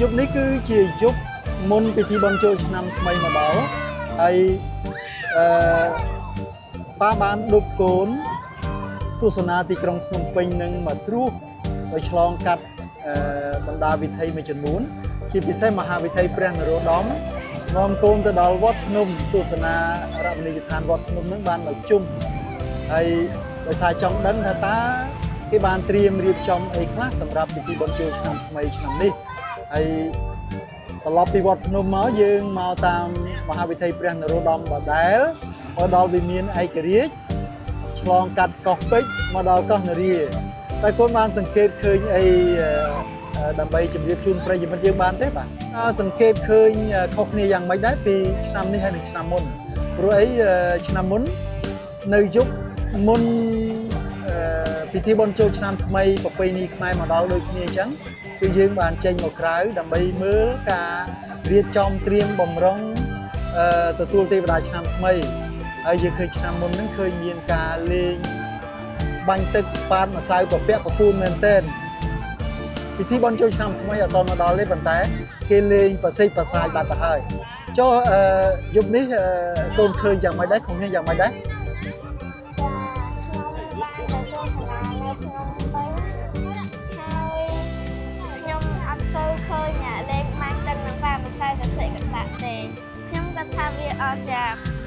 ยุคนี้คือជាยุคមុនពិធីបុណ្យចូលឆ្នាំថ្មីមកដល់ហើយប៉ាបានឌុបកូនទស្សនាទីក្រុងភ្នំពេញនឹងមកត្រួសដោយឆ្លងកាត់បណ្ដាវិថីមួយចំនួនជាពិសេសមហាវិថីព្រះនរោត្តមនាំកូនទៅដល់វត្តភ្នំទស្សនារមណីយដ្ឋានវត្តភ្នំនឹងបានមកជុំហើយដោយសារចង់ដឹងថាតើគេបានត្រៀមរៀបចំអីខ្លះសម្រាប់ពិធីបុណ្យចូលឆ្នាំថ្មីឆ្នាំនេះហើយត្រឡប់ពីវត្តភ្នំមកយើងមកតាមមហាវិថីព្រះនរោត្តមដដែលមកដល់វិមានឯករាជ្យឆ្លងកាត់កោះពេជ្រមកដល់កោះនរាតែកូនបានសង្កេតឃើញអីដើម្បីជម្រាបជូនប្រិយមិត្តយើងបានទេបាទសង្កេតឃើញខុសគ្នាយ៉ាងម៉េចដែរពីឆ្នាំនេះហើយនិងឆ្នាំមុនព្រោះអីឆ្នាំមុននៅយុគមុនពិធីបុណ្យចូលឆ្នាំថ្មីប្រពៃណីខ្មែរមកដល់ដូចគ្នាអញ្ចឹងគឺយើងបានចេញមកក្រៅដើម្បីមើលការរៀបចំត្រៀមបំរុងទទួលទេវតាឆ្នាំថ្មីហើយយើងឃើញឆ្នាំមុនហ្នឹងឃើញមានការលេងបាញ់ទឹកប៉ាតម្សៅពពាក់ពពូនមែនទែនពិធីបុណ្យចូលឆ្នាំថ្មីអត់ដល់មកដល់ទេប៉ុន្តែគេលេងប្រសិទ្ធប្រសាយបាត់ទៅហើយចុះយុគនេះកូនឃើញយ៉ាងម៉េចដែរក្នុងនេះយ៉ាងម៉េចដែរខ្ញុំគិតថាវាអស្ចារ្យ